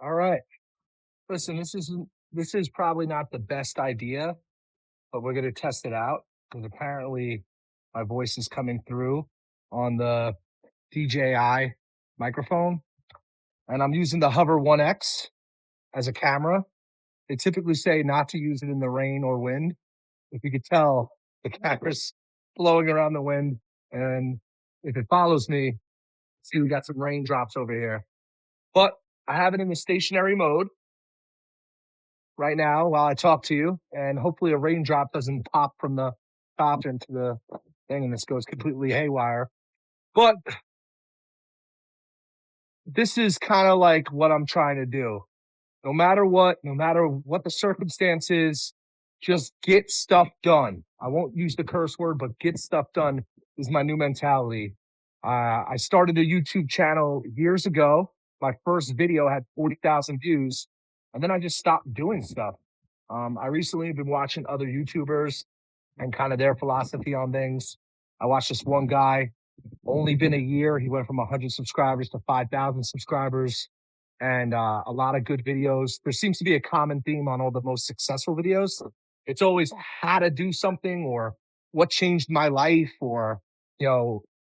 All right. Listen, this is probably not the best idea, but we're gonna test it out because apparently my voice is coming through on the DJI microphone, and I'm using the Hover 1X as a camera. They typically say not to use it in the rain or wind. If you could tell, the camera's blowing around the wind, and if it follows me, see we got some raindrops over here. But I have it in the stationary mode right now while I talk to you, and hopefully a raindrop doesn't pop from the top into the thing and this goes completely haywire. But this is kind of like what I'm trying to do. No matter what the circumstance is, just get stuff done. I won't use the curse word, but get stuff done is my new mentality. I started a YouTube channel years ago. My first video had 40,000 views, and then I just stopped doing stuff. I recently have been watching other YouTubers and kind of their philosophy on things. I watched this one guy, only been a year. He went from 100 subscribers to 5,000 subscribers and a lot of good videos. There seems to be a common theme on all the most successful videos. It's always how to do something or what changed my life or,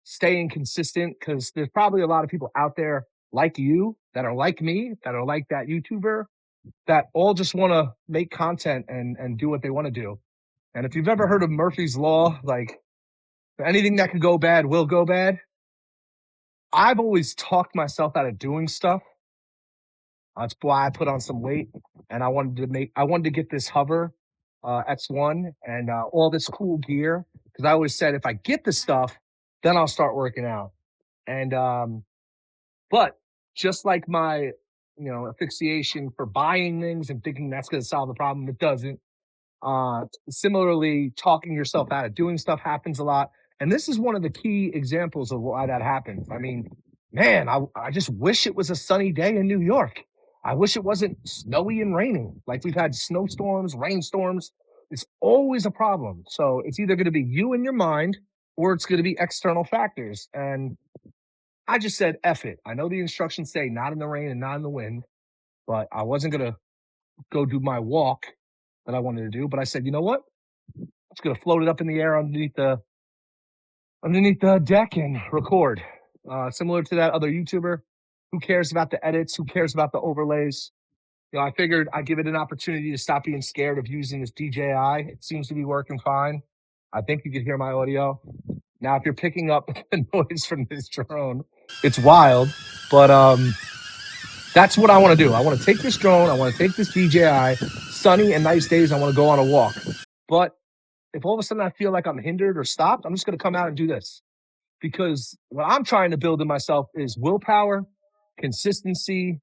staying consistent because there's probably a lot of people out there like you that are like me, that are like that YouTuber that all just want to make content and do what they want to do. And if you've ever heard of Murphy's Law, like anything that could go bad will go bad. I've always talked myself out of doing stuff. That's why I put on some weight, and I wanted to get this Hover X1 and all this cool gear because I always said if I get the stuff, then I'll start working out. And but just like my asphyxiation for buying things and thinking that's going to solve the problem, it doesn't. Similarly, talking yourself out of doing stuff happens a lot. And this is one of the key examples of why that happens. I mean, man, I just wish it was a sunny day in New York. I wish it wasn't snowy and raining. Like we've had snowstorms, rainstorms. It's always a problem. So it's either going to be you in your mind or it's going to be external factors. And I just said, F it. I know the instructions say not in the rain and not in the wind, but I wasn't going to go do my walk that I wanted to do. But I said, you know what? I'm just gonna float it up in the air underneath the deck and record. Similar to that other YouTuber. Who cares about the edits? Who cares about the overlays? I figured I'd give it an opportunity to stop being scared of using this DJI. It seems to be working fine. I think you can hear my audio. Now, if you're picking up the noise from this drone, it's wild, but that's what I want to do. I want to take this drone. I want to take this DJI. Sunny and nice days, I want to go on a walk. But if all of a sudden I feel like I'm hindered or stopped, I'm just going to come out and do this because what I'm trying to build in myself is willpower, consistency,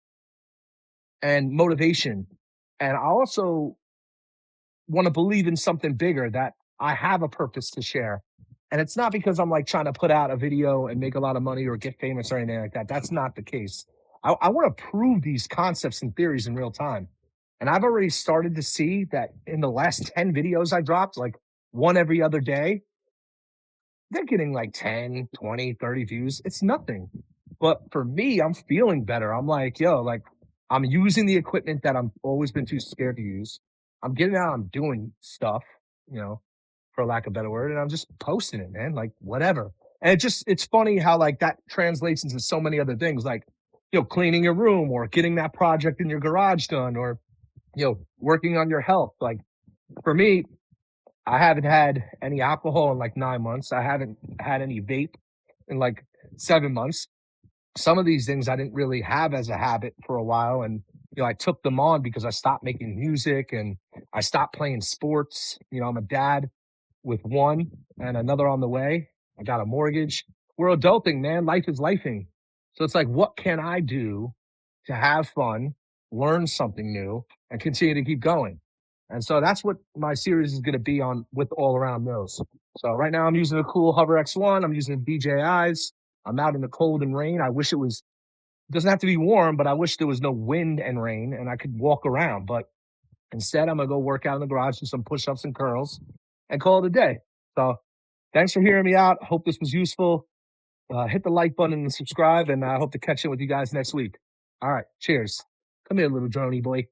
and motivation. And I also want to believe in something bigger that I have a purpose to share. And it's not because I'm like trying to put out a video and make a lot of money or get famous or anything like that. That's not the case. I want to prove these concepts and theories in real time. And I've already started to see that in the last 10 videos I dropped, like one every other day, they're getting like 10, 20, 30 views. It's nothing. But for me, I'm feeling better. I'm like, yo, like I'm using the equipment that I'm always been too scared to use. I'm getting out, I'm doing stuff, you know, for lack of a better word, and I'm just posting it, man. Like whatever. And it's funny how like that translates into so many other things, like cleaning your room or getting that project in your garage done or working on your health. Like for me, I haven't had any alcohol in like 9 months. I haven't had any vape in like 7 months. Some of these things I didn't really have as a habit for a while. And, I took them on because I stopped making music and I stopped playing sports. I'm a dad with one and another on the way. I got a mortgage. We're adulting, man. Life is lifing. So it's like, what can I do to have fun, learn something new, and continue to keep going? And so that's what my series is going to be on with all around those. So right now I'm using a cool Hover X1. I'm using DJIs. I'm out in the cold and rain. I wish it doesn't have to be warm, but I wish there was no wind and rain and I could walk around. But instead, I'm going to go work out in the garage, do some push ups and curls and call it a day. So thanks for hearing me out. Hope this was useful. Hit the like button and subscribe, and I hope to catch up with you guys next week. All right. Cheers. Come here, little droney boy.